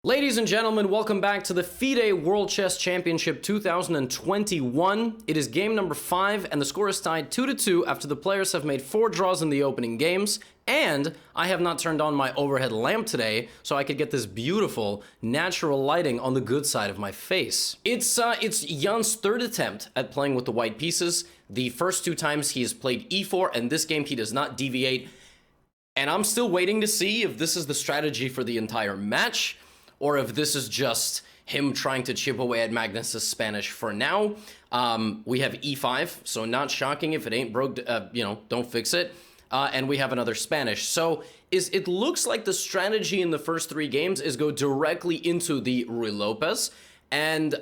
Ladies and gentlemen, welcome back to the FIDE World Chess Championship 2021. It is game number 5, and the score is tied 2-2 after the players have made 4 draws in the opening games, and I have not turned on my overhead lamp today, so I could get this beautiful, natural lighting on the good side of my face. It's Jan's third attempt at playing with the white pieces. The first 2 times he has played e4, and this game he does not deviate, and I'm still waiting to see if this is the strategy for the entire match, or if this is just him trying to chip away at Magnus's Spanish for now. We have e5, so not shocking if it ain't broke, don't fix it. And we have another Spanish. So it looks like the strategy in the first 3 games is go directly into the Ruy Lopez and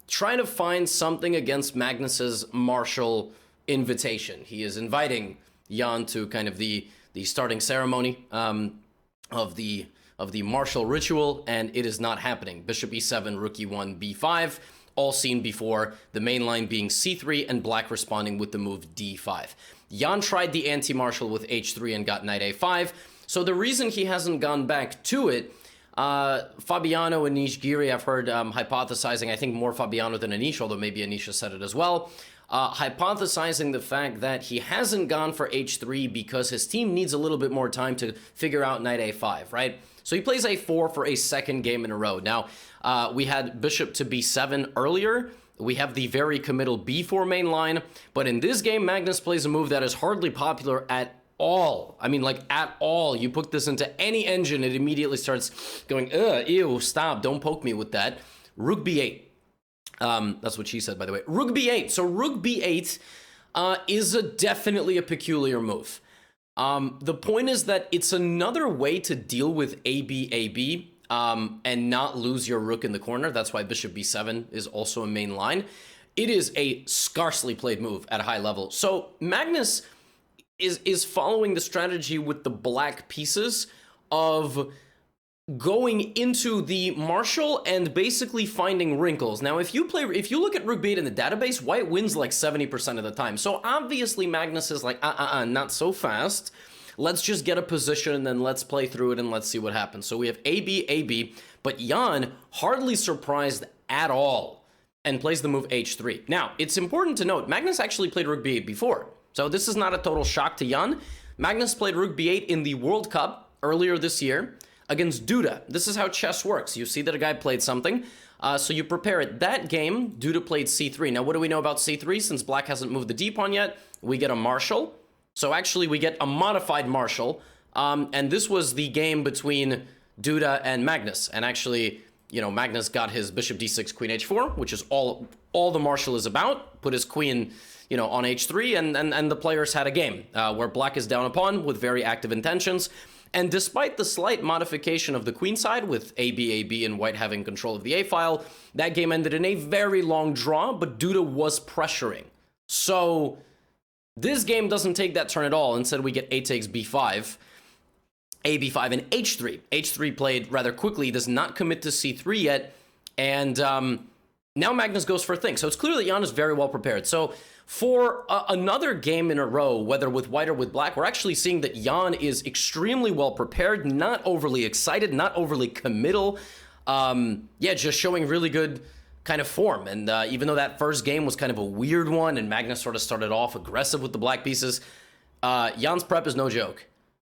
try to find something against Magnus's martial invitation. He is inviting Jan to kind of the starting ceremony of the martial ritual, and it is not happening. Bishop e7, rook e1, b5, all seen before, the main line being c3 and black responding with the move d5. Jan tried the anti-martial with h3 and got knight a5, so the reason he hasn't gone back to it, Fabiano and Anish Giri, I've heard hypothesizing, I think more Fabiano than Anish, although maybe Anish has said it as well, hypothesizing the fact that he hasn't gone for h3 because his team needs a little bit more time to figure out knight a5, right? So he plays a4 for a second game in a row. Now, we had bishop to b7 earlier. We have the very committal b4 main line. But in this game, Magnus plays a move that is hardly popular at all. I mean, like, at all. You put this into any engine, it immediately starts going, ew, stop, don't poke me with that. Rook b8. That's what she said, by the way. Rook b8. So rook b8 is definitely a peculiar move. The point is that it's another way to deal with AB, and not lose your rook in the corner. That's why bishop b7 is also a main line. It is a scarcely played move at a high level. So Magnus is following the strategy with the black pieces of going into the martial and basically finding wrinkles. Now, if you look at rook b8 in the database, white wins like 70% of the time. So obviously Magnus is like, not so fast. Let's just get a position and then let's play through it and let's see what happens. So we have AB, but Jan hardly surprised at all and plays the move h3. Now, it's important to note, Magnus actually played rook b8 before. So this is not a total shock to Jan. Magnus played rook b8 in the World Cup earlier this year against Duda. This is how chess works. You see that a guy played something, so you prepare it. That game, Duda played c3. Now, what do we know about c3? Since black hasn't moved the d-pawn yet, we get a martial. So actually, we get a modified martial, and this was the game between Duda and Magnus. And actually, Magnus got his bishop d6, queen h4, which is all the martial is about. Put his queen, on h3, and the players had a game where black is down a pawn with very active intentions. And despite the slight modification of the queen side with AB and white having control of the A file, that game ended in a very long draw, but Duda was pressuring. So this game doesn't take that turn at all. Instead, we get A takes B5, AB5, and H3. H3 played rather quickly, does not commit to C3 yet, and now Magnus goes for a thing. So it's clear that Jan is very well prepared. So for another game in a row, whether with white or with black, we're actually seeing that Jan is extremely well prepared, not overly excited, not overly committal. Just showing really good kind of form. And even though that first game was kind of a weird one and Magnus sort of started off aggressive with the black pieces, Jan's prep is no joke.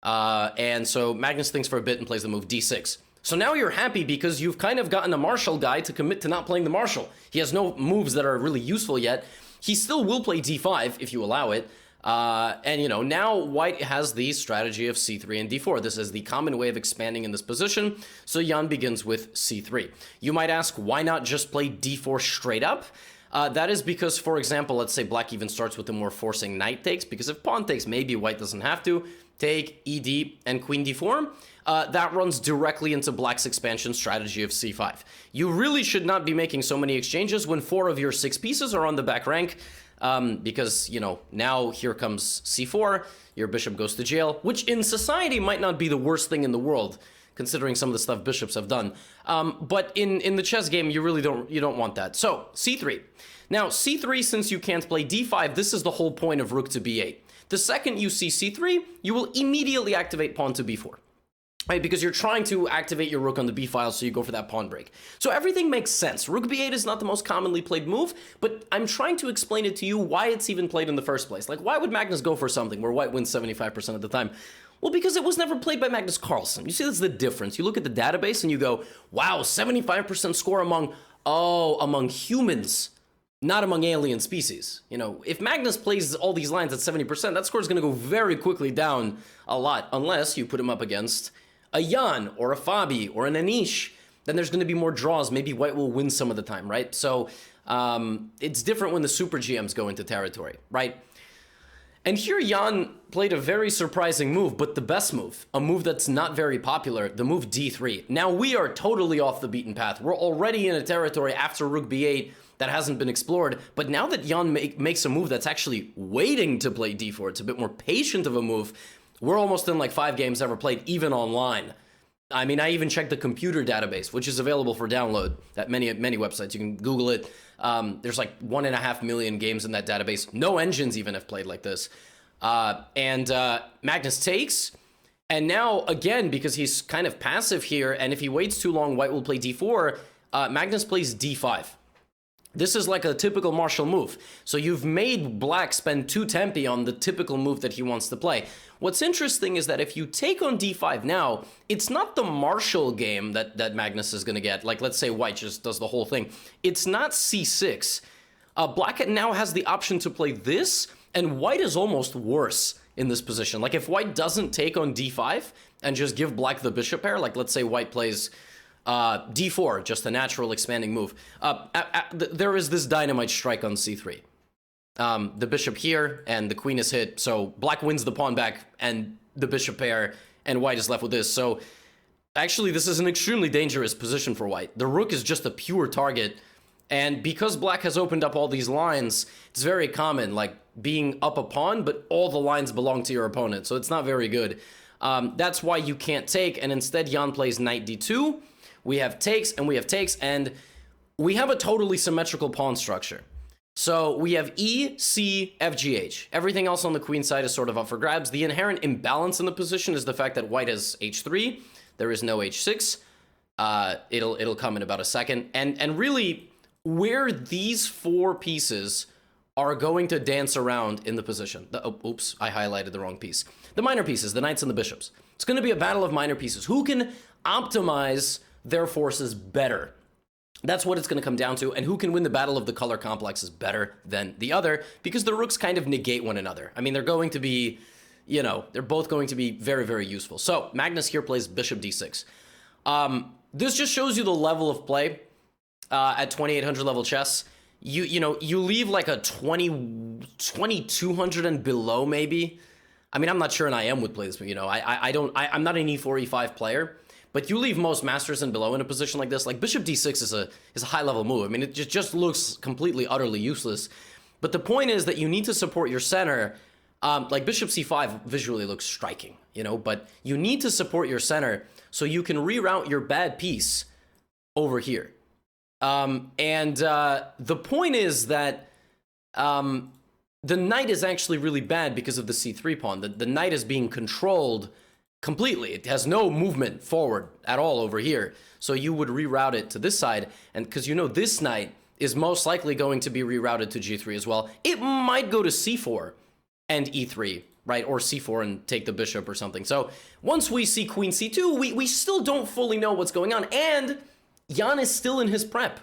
And so Magnus thinks for a bit and plays the move d6. So now you're happy because you've kind of gotten a martial guy to commit to not playing the martial. He has no moves that are really useful yet. He still will play d5 if you allow it. Now white has the strategy of c3 and d4. This is the common way of expanding in this position. So Jan begins with c3. You might ask, why not just play d4 straight up? That is because, for example, let's say black even starts with the more forcing knight takes, because if pawn takes, maybe white doesn't have to. Take, ed, and queen d4. That runs directly into black's expansion strategy of c5. You really should not be making so many exchanges when 4 of your 6 pieces are on the back rank, because, now here comes c4, your bishop goes to jail, which in society might not be the worst thing in the world, considering some of the stuff bishops have done. But in the chess game, you really don't want that. So, c3. Now, c3, since you can't play d5, this is the whole point of rook to b8. The second you see c3, you will immediately activate pawn to b4. right? Because you're trying to activate your rook on the b file, so you go for that pawn break. So everything makes sense. Rook b8 is not the most commonly played move, but I'm trying to explain it to you why it's even played in the first place. Like, why would Magnus go for something where white wins 75% of the time? Well, because it was never played by Magnus Carlsen. You see, that's the difference. You look at the database and you go, wow, 75% score among humans, not among alien species. You know, if Magnus plays all these lines at 70%, that score is going to go very quickly down a lot, unless you put him up against a Jan or a Fabi or an Anish. Then there's going to be more draws. Maybe white will win some of the time, right? So it's different when the super GMs go into territory, right? And here Jan played a very surprising move, but the best move, a move that's not very popular, the move d3. Now we are totally off the beaten path. We're already in a territory after rook b8 that hasn't been explored, but now that Jan makes a move that's actually waiting to play d4, it's a bit more patient of a move. We're almost in like 5 games ever played, even online. I mean, I even checked the computer database, which is available for download at many websites. You can Google it. There's like 1.5 million games in that database. No engines even have played like this. Magnus takes. And now, again, because he's kind of passive here, and if he waits too long, white will play d4, Magnus plays d5. This is like a typical martial move. So you've made black spend 2 tempi on the typical move that he wants to play. What's interesting is that if you take on d5 now, it's not the martial game that Magnus is going to get. Like, let's say white just does the whole thing. It's not c6. Black now has the option to play this, and white is almost worse in this position. Like, if white doesn't take on d5 and just give black the bishop pair, like let's say white plays d4, just a natural expanding move. There is this dynamite strike on c3. The bishop here, and the queen is hit, so black wins the pawn back, and the bishop pair, and white is left with this. So, actually, this is an extremely dangerous position for white. The rook is just a pure target, and because black has opened up all these lines, it's very common, like being up a pawn, but all the lines belong to your opponent, so it's not very good. That's why you can't take, and instead Jan plays knight d2. We have takes, and we have takes, and we have a totally symmetrical pawn structure. So we have E, C, F, G, H. Everything else on the queen side is sort of up for grabs. The inherent imbalance in the position is the fact that white has H3. There is no H6. It'll come in about a second. And really, where these 4 pieces are going to dance around in the position. Oops, I highlighted the wrong piece. The minor pieces, the knights and the bishops. It's going to be a battle of minor pieces. Who can optimize their forces better? That's what it's going to come down to, and who can win the battle of the color complexes better than the other, because the rooks kind of negate one another. I mean, they're going to be, you know, they're both going to be very, very useful. So Magnus here plays bishop d6. This just shows you the level of play at 2800 level chess. You leave like a 2200 and below maybe. I mean, I'm not sure an IM would play this, but you know, I'm not an e4, e5 player. But you leave most masters and below in a position like this. Like bishop d6 is a high-level move. I mean, it just looks completely, utterly useless. But the point is that you need to support your center. Like bishop c5 visually looks striking, you know, but you need to support your center so you can reroute your bad piece over here. The point is that the knight is actually really bad because of the c3 pawn. The knight is being controlled completely. It has no movement forward at all over here. So you would reroute it to this side, and because you know this knight is most likely going to be rerouted to g3 as well. It might go to c4 and e3, right? Or c4 and take the bishop or something. So once we see queen c2, we still don't fully know what's going on, and Jan is still in his prep.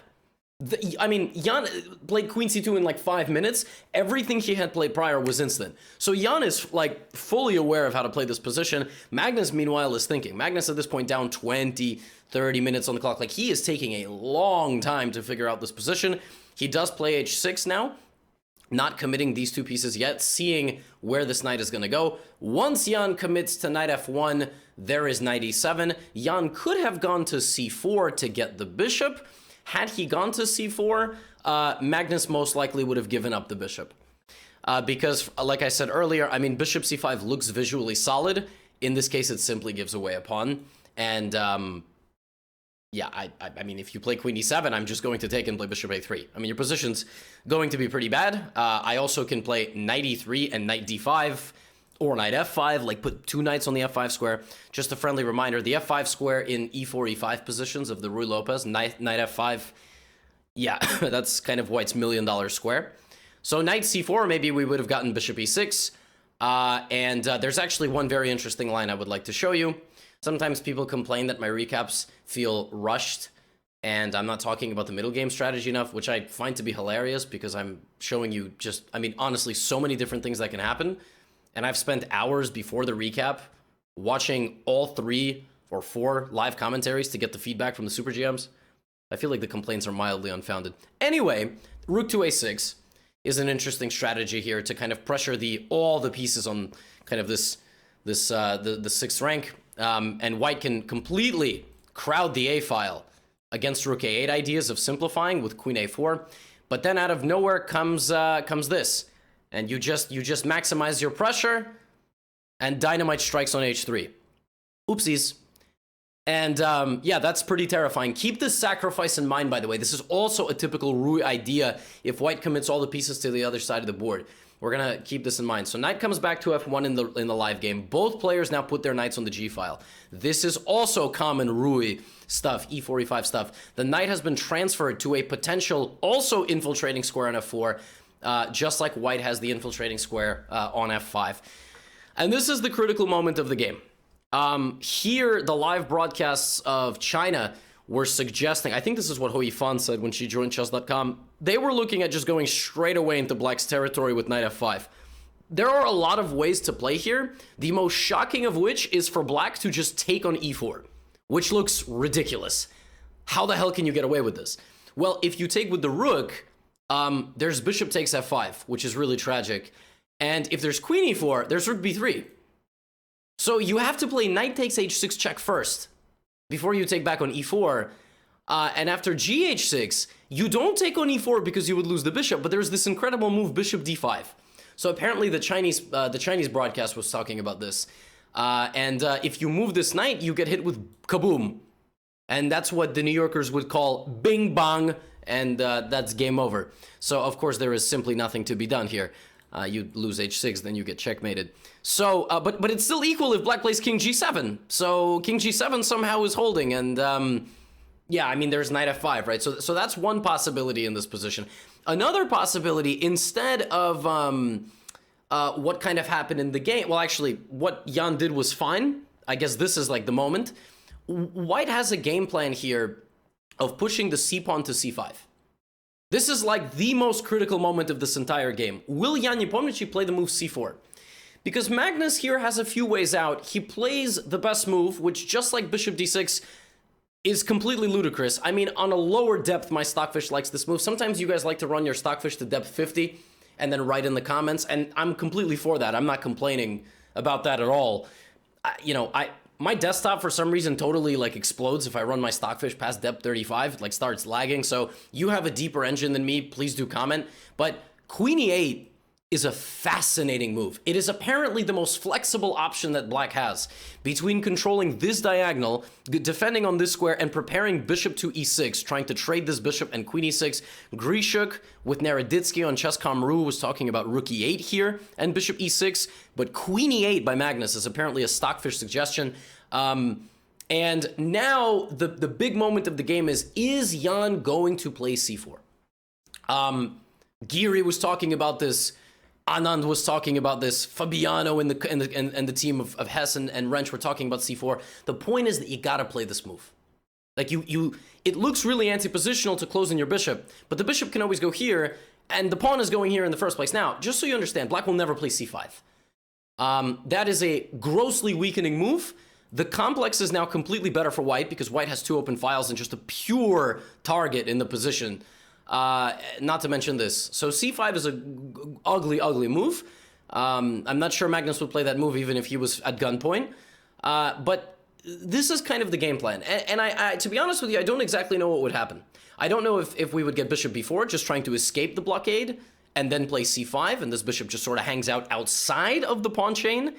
I mean, Jan played queen c2 in like 5 minutes. Everything he had played prior was instant. So Jan is like fully aware of how to play this position. Magnus, meanwhile, is thinking. Magnus at this point down 20, 30 minutes on the clock. Like, he is taking a long time to figure out this position. He does play h6 now, not committing these 2 pieces yet, seeing where this knight is going to go. Once Jan commits to knight f1, there is knight e7. Jan could have gone to c4 to get the bishop. Had he gone to c4, Magnus most likely would have given up the bishop. Because, like I said earlier, I mean, bishop c5 looks visually solid. In this case, it simply gives away a pawn. And, yeah, I mean, if you play queen e7, I'm just going to take and play bishop a3. I mean, your position's going to be pretty bad. I also can play knight e3 and knight d5. or knight f5, like put 2 knights on the f5 square. Just a friendly reminder, the f5 square in e4, e5 positions of the Ruy Lopez, knight f5, yeah, that's kind of White's $1 million square. So knight c4, maybe we would have gotten bishop e6. There's actually one very interesting line I would like to show you. Sometimes people complain that my recaps feel rushed, and I'm not talking about the middle game strategy enough, which I find to be hilarious because I'm showing you just, I mean, honestly, so many different things that can happen. And I've spent hours before the recap watching all 3 or 4 live commentaries to get the feedback from the Super GMs. I feel like the complaints are mildly unfounded. Anyway, rook to a6 is an interesting strategy here to kind of pressure all the pieces on kind of the 6th rank. And White can completely crowd the A file against rook a8 ideas of simplifying with queen a4. But then out of nowhere comes this. And you just maximize your pressure, and dynamite strikes on h3. Oopsies. And yeah, that's pretty terrifying. Keep this sacrifice in mind, by the way. This is also a typical Ruy idea if White commits all the pieces to the other side of the board. We're going to keep this in mind. So knight comes back to f1 in the live game. Both players now put their knights on the g file. This is also common Ruy stuff, e4, e5 stuff. The knight has been transferred to a potential also infiltrating square on f4, just like White has the infiltrating square on f5. And this is the critical moment of the game. Here, the live broadcasts of China were suggesting, I think this is what Hoi Fan said when she joined chess.com, they were looking at just going straight away into Black's territory with knight f5. There are a lot of ways to play here, the most shocking of which is for Black to just take on e4, which looks ridiculous. How the hell can you get away with this? Well, if you take with the rook, there's bishop takes f5, which is really tragic. And if there's queen e4, there's rook b3. So you have to play knight takes h6 check first before you take back on e4. And after gh6, you don't take on e4 because you would lose the bishop, but there's this incredible move, bishop d5. So apparently the Chinese broadcast was talking about this. If you move this knight, you get hit with kaboom. And that's what the New Yorkers would call bing bong, and that's game over. So, of course, there is simply nothing to be done here. You lose h6, then you get checkmated. So, but it's still equal if Black plays king g7. So king g7 somehow is holding, and yeah, I mean, there's knight f5, right? So that's one possibility in this position. Another possibility, instead of what kind of happened in the game, well, actually, what Jan did was fine. I guess this is like the moment. White has a game plan here of pushing the c-pawn to c5. This is like the most critical moment of this entire game. Will Jan Nepomniachtchi play the move c4? Because Magnus here has a few ways out. He plays the best move, which, just like bishop d6, is completely ludicrous. I mean, on a lower depth, my Stockfish likes this move. Sometimes you guys like to run your Stockfish to depth 50 and then write in the comments, and I'm completely for that. I'm not complaining about that at all. My desktop, for some reason, totally like explodes if I run my Stockfish past depth 35, like starts lagging. So you have a deeper engine than me, please do comment. But queen e8 is a fascinating move. It is apparently the most flexible option that Black has between controlling this diagonal, defending on this square, and preparing bishop to e6, trying to trade this bishop and queen e6. Grishuk with Naroditsky on Chess.com.ru was talking about rook e8 here and bishop e6, but queen e8 by Magnus is apparently a Stockfish suggestion. And now the big moment of the game is Jan going to play c4? Giri was talking about this. Anand was talking about this. Fabiano and the team of Hess and Wrench were talking about c4. The point is that you gotta play this move. Like it looks really anti-positional to close in your bishop, but the bishop can always go here, and the pawn is going here in the first place. Now, just so you understand, Black will never play c5. That is a grossly weakening move. The complex is now completely better for White because White has 2 open files and just a pure target in the position. Not to mention this. So c5 is a ugly, ugly move. I'm not sure Magnus would play that move even if he was at gunpoint. But this is kind of the game plan. And I, to be honest with you, I don't exactly know what would happen. I don't know if we would get bishop b4, just trying to escape the blockade, and then play c5, and this bishop just sort of hangs out outside of the pawn chain.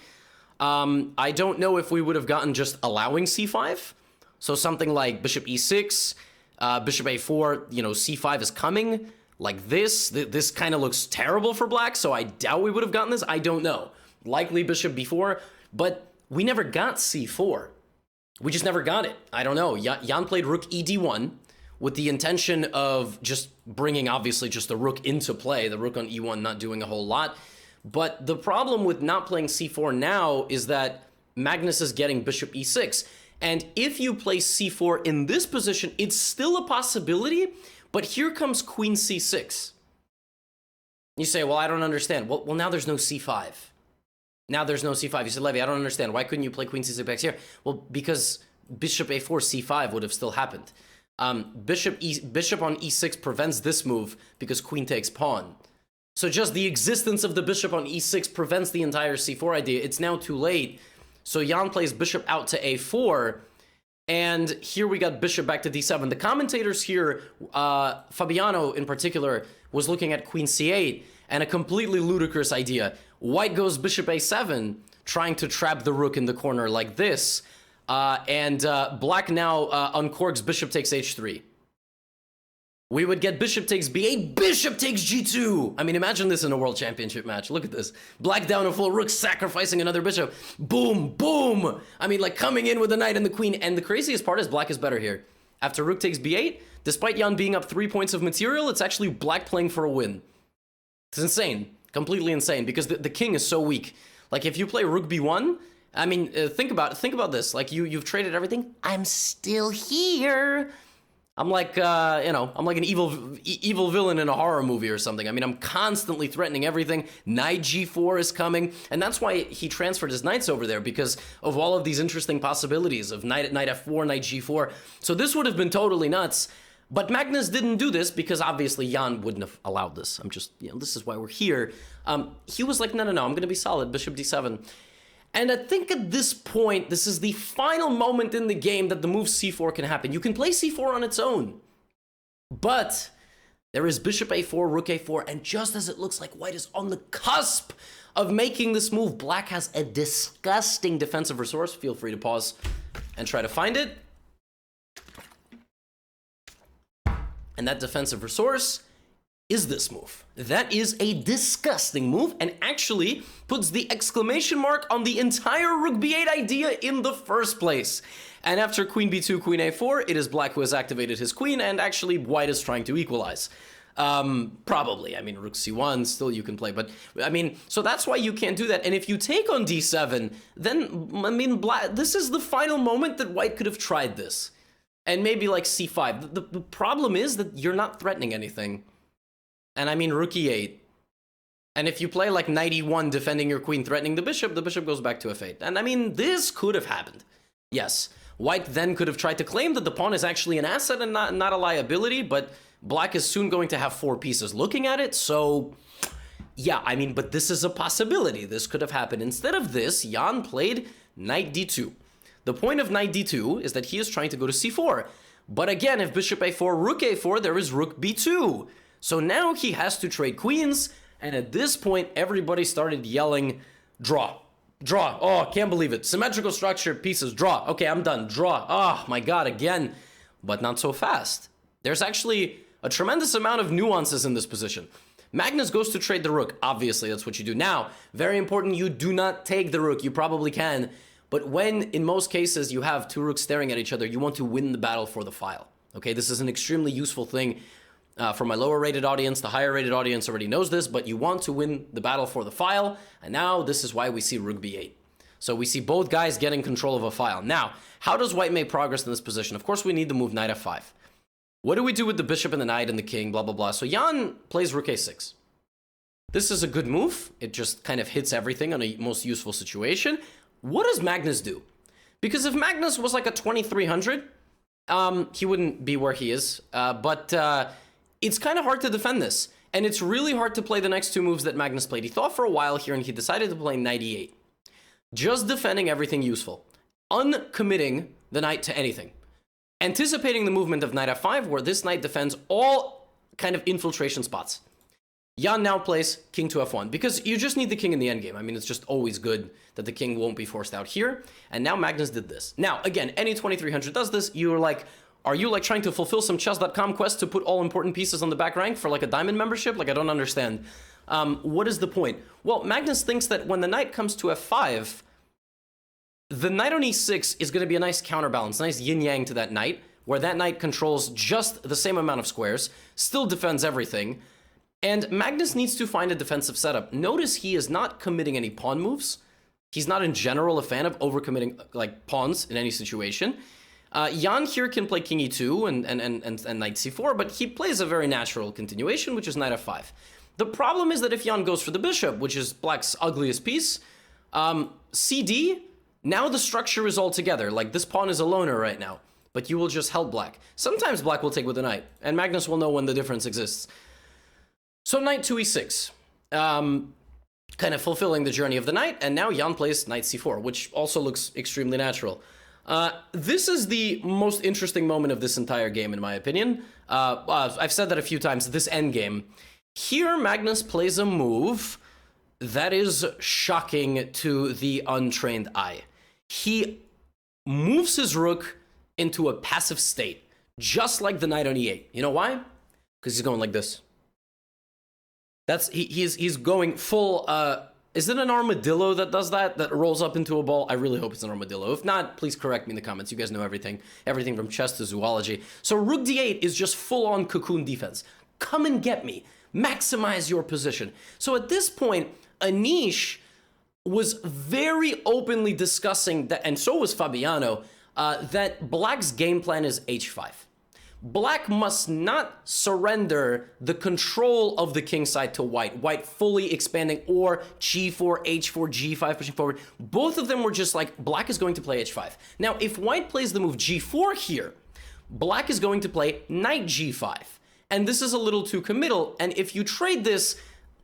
I don't know if we would have gotten just allowing c5. So something like bishop e6, bishop a4, c5 is coming like this. This kind of looks terrible for Black, so I doubt we would have gotten this. I don't know. likely bishop b4, but we never got c4. We just never got it. I don't know. Jan played rook ed1 with the intention of just bringing, obviously, just the rook into play, the rook on e1 not doing a whole lot. But the problem with not playing c4 now is that Magnus is getting bishop e6. And if you play c4 in this position, it's still a possibility, but here comes queen c6. You say, well, I don't understand. Well, now there's no c5. Now there's no c5. You said, Levy, I don't understand. Why couldn't you play queen c6 back here? Well, because bishop a4, c5 would have still happened. Bishop on e6 prevents this move because queen takes pawn. So just the existence of the bishop on e6 prevents the entire c4 idea. It's now too late. So Jan plays bishop out to a4, and here we got bishop back to d7. The commentators here, Fabiano in particular, was looking at queen c8, and a completely ludicrous idea. White goes bishop a7, trying to trap the rook in the corner like this, and black now uncorks bishop takes h3. We would get bishop takes b8, bishop takes g2. I mean, imagine this in a world championship match. Look at this. Black down a full rook, sacrificing another bishop. Boom, boom. I mean, like coming in with the knight and the queen. And the craziest part is black is better here. After rook takes b8, despite Jan being up 3 points of material, it's actually black playing for a win. It's insane. Completely insane, because the king is so weak. Like, if you play rook b1, I mean, think about this. Like, you've traded everything. I'm still here. I'm like, I'm like an evil villain in a horror movie or something. I mean, I'm constantly threatening everything. Knight g4 is coming, and that's why he transferred his knights over there, because of all of these interesting possibilities of knight f4, knight g4. So this would have been totally nuts, but Magnus didn't do this because obviously Jan wouldn't have allowed this. I'm just, this is why we're here. He was like, no, I'm going to be solid, bishop d7. And I think at this point, this is the final moment in the game that the move c4 can happen. You can play c4 on its own, but there is bishop a4, rook a4, and just as it looks like white is on the cusp of making this move, black has a disgusting defensive resource. Feel free to pause and try to find it. And that defensive resource is this move. That is a disgusting move, and actually puts the exclamation mark on the entire rook b8 idea in the first place. And after queen b2, queen a4, it is black who has activated his queen, and actually white is trying to equalize. Probably. I mean, rook c1, still you can play, but I mean, so that's why you can't do that. And if you take on d7, then, I mean, this is the final moment that white could have tried this. And maybe like c5. The problem is that you're not threatening anything. And I mean, rook e8. And if you play like knight e1, defending your queen, threatening the bishop goes back to f8. And I mean, this could have happened. Yes, white then could have tried to claim that the pawn is actually an asset and not a liability, but black is soon going to have 4 pieces looking at it, so yeah, I mean, but this is a possibility. This could have happened. Instead of this, Jan played knight d2. The point of knight d2 is that he is trying to go to c4. But again, if bishop a4, rook a4, there is rook b2. So now he has to trade queens, and at this point, everybody started yelling, draw, draw. Oh, can't believe it. Symmetrical structure, pieces, draw. Okay, I'm done, draw. Oh my God, again. But not so fast. There's actually a tremendous amount of nuances in this position. Magnus goes to trade the rook. Obviously, that's what you do. Now, very important, you do not take the rook. You probably can. But when, in most cases, you have 2 rooks staring at each other, you want to win the battle for the file. Okay, this is an extremely useful thing for my lower rated audience. The higher rated audience already knows this, but you want to win the battle for the file. And now this is why we see rook b8. So we see both guys getting control of a file. Now, how does white make progress in this position? Of course, we need to move knight f5. What do we do with the bishop and the knight and the king, blah, blah, blah. So Jan plays rook a6. This is a good move. It just kind of hits everything on a most useful situation. What does Magnus do? Because if Magnus was like a 2300, he wouldn't be where he is. But it's kind of hard to defend this. And it's really hard to play the next 2 moves that Magnus played. He thought for a while here, and he decided to play knight e8. Just defending everything useful. Uncommitting the knight to anything. Anticipating the movement of knight f5, where this knight defends all kind of infiltration spots. Jan now plays king to f1, because you just need the king in the endgame. I mean, it's just always good that the king won't be forced out here. And now Magnus did this. Now, again, any 2300 does this. You're like, are you like trying to fulfill some chess.com quest to put all important pieces on the back rank for like a diamond membership? Like, I don't understand. What is the point? Well, Magnus thinks that when the knight comes to f5, the knight on e6 is going to be a nice counterbalance, nice yin-yang to that knight, where that knight controls just the same amount of squares, still defends everything, and Magnus needs to find a defensive setup. Notice he is not committing any pawn moves. He's not in general a fan of overcommitting like pawns in any situation. Jan here can play king e2 and knight c4, but he plays a very natural continuation, which is knight f5. The problem is that if Jan goes for the bishop, which is black's ugliest piece, cd, now the structure is all together. Like, this pawn is a loner right now, but you will just help black. Sometimes black will take with the knight, and Magnus will know when the difference exists. So knight to e6, kind of fulfilling the journey of the knight, and now Jan plays knight c4, which also looks extremely natural. This is the most interesting moment of this entire game, in my opinion. I've said that a few times, this endgame. Here, Magnus plays a move that is shocking to the untrained eye. He moves his rook into a passive state, just like the knight on e8. You know why? Because he's going like this. He's going full, is it an armadillo that does that? That rolls up into a ball? I really hope it's an armadillo. If not, please correct me in the comments. You guys know everything. Everything from chess to zoology. So rook d8 is just full-on cocoon defense. Come and get me. Maximize your position. So at this point, Anish was very openly discussing that, and so was Fabiano, that black's game plan is h5. Black must not surrender the control of the king side to white. White fully expanding, or g4, h4, g5 pushing forward. Both of them were just like, black is going to play h5. Now, if white plays the move g4 here, black is going to play knight g5. And this is a little too committal, and if you trade this,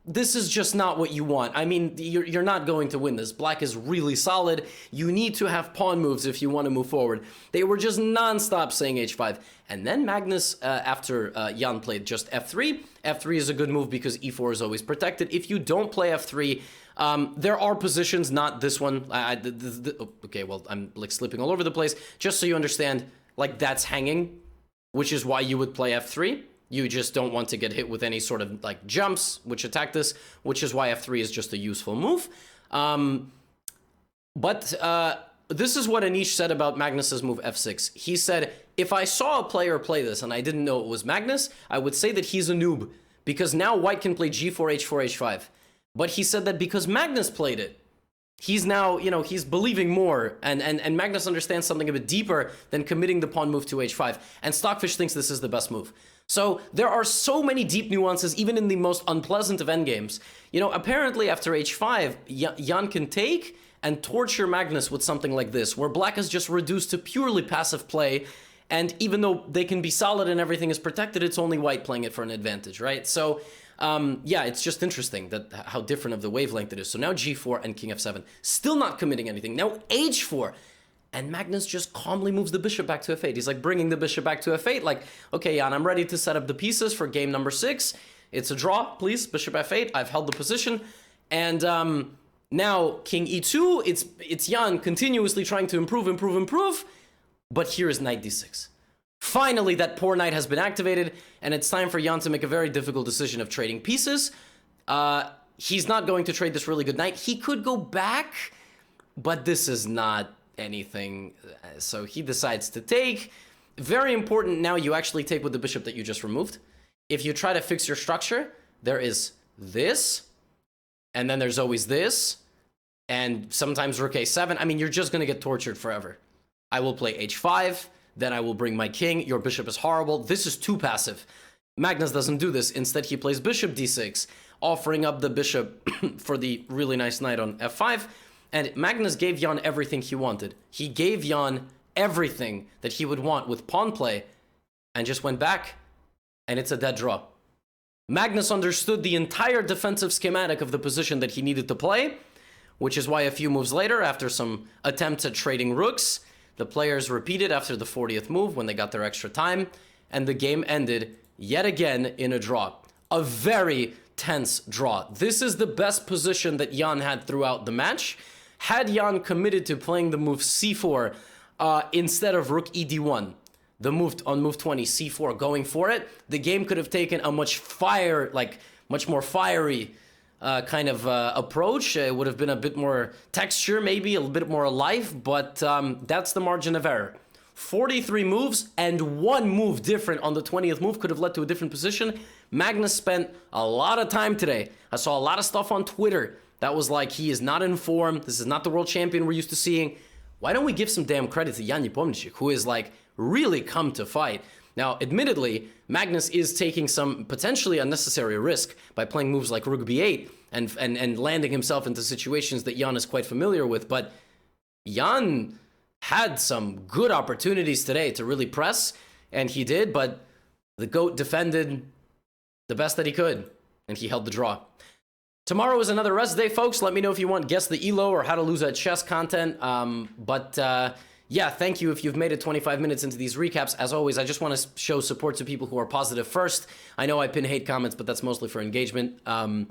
this is just not what you want. I mean, you're not going to win this. Black is really solid. You need to have pawn moves if you want to move forward. They were just non-stop saying h5. And then Magnus, after Jan played just f3, f3 is a good move because e4 is always protected. If you don't play f3, there are positions, not this one. Okay, well, I'm like slipping all over the place. Just so you understand, like, that's hanging, which is why you would play f3. You just don't want to get hit with any sort of like jumps which attack this, which is why f3 is just a useful move. But this is what Anish said about Magnus's move f6. He said, if I saw a player play this and I didn't know it was Magnus, I would say that he's a noob, because now white can play g4, h4, h5. But he said that because Magnus played it, he's now, you know, he's believing more, and Magnus understands something a bit deeper than committing the pawn move to h5. And Stockfish thinks this is the best move. So there are so many deep nuances, even in the most unpleasant of endgames. You know, apparently after h5, Jan can take and torture Magnus with something like this, where black is just reduced to purely passive play, and even though they can be solid and everything is protected, it's only white playing it for an advantage, right? So, yeah, it's just interesting that how different of the wavelength it is. So now g4 and king f7, still not committing anything. Now h4. And Magnus just calmly moves the bishop back to f8. He's like bringing the bishop back to f8, like, okay, Jan, I'm ready to set up the pieces for game number 6. It's a draw, please, bishop f8. I've held the position. And now king e2, it's Jan continuously trying to improve. But here is knight d6. Finally, that poor knight has been activated, and it's time for Jan to make a very difficult decision of trading pieces. He's not going to trade this really good knight. He could go back, but this is not anything, so he decides to take. Very important, now you actually take with the bishop that you just removed. If you try to fix your structure, there is this, and then there's always this, and sometimes rook a7. I mean, you're just going to get tortured forever. I will play h5, then I will bring my king. Your bishop is horrible. This is too passive. Magnus doesn't do this. Instead, he plays bishop d6, offering up the bishop for the really nice knight on f5. And Magnus gave Jan everything he wanted. He gave Jan everything that he would want with pawn play, and just went back, and it's a dead draw. Magnus understood the entire defensive schematic of the position that he needed to play, which is why a few moves later, after some attempts at trading rooks, the players repeated after the 40th move when they got their extra time, and the game ended yet again in a draw. A very tense draw. This is the best position that Jan had throughout the match. Had Jan committed to playing the move c4 instead of rook ed1, the move on move 20, c4, going for it, the game could have taken a much more fiery approach. It would have been a bit more texture, maybe a bit more life, but that's the margin of error. 43 moves, and one move different on the 20th move could have led to a different position. Magnus spent a lot of time today. I saw a lot of stuff on Twitter that was like, he is not in form. This is not the world champion we're used to seeing. Why don't we give some damn credit to Nepomniachtchi, who is like really come to fight? Now, admittedly, Magnus is taking some potentially unnecessary risk by playing moves like Rook b8 and landing himself into situations that Jan is quite familiar with, but Jan had some good opportunities today to really press, and he did, but the GOAT defended the best that he could, and he held the draw. Tomorrow is another rest day, folks. Let me know if you want Guess the Elo or How to Lose at Chess content. Yeah, thank you if you've made it 25 minutes into these recaps. As always, I just want to show support to people who are positive first. I know I pin hate comments, but that's mostly for engagement. You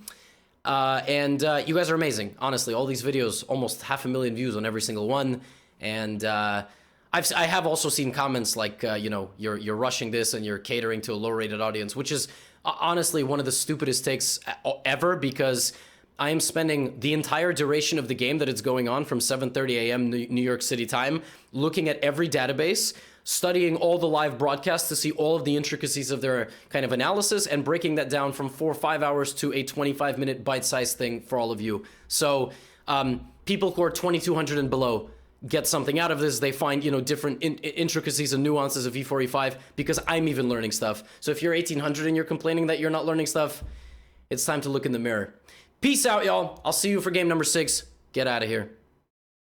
guys are amazing. Honestly, all these videos, almost 500,000 views on every single one. And I have also seen comments like, you know, you're rushing this and you're catering to a low-rated audience, which is honestly one of the stupidest takes ever, because I am spending the entire duration of the game that it's going on from 7:30 a.m. New York City time, looking at every database, studying all the live broadcasts to see all of the intricacies of their kind of analysis, and breaking that down from 4 or 5 hours to a 25-minute bite-sized thing for all of you. So people who are 2200 and below get something out of this. They find, you know, different intricacies and nuances of e4, e5, because I'm even learning stuff. So if you're 1800 and you're complaining that you're not learning stuff, it's time to look in the mirror. Peace out, y'all. I'll see you for game number 6. Get out of here.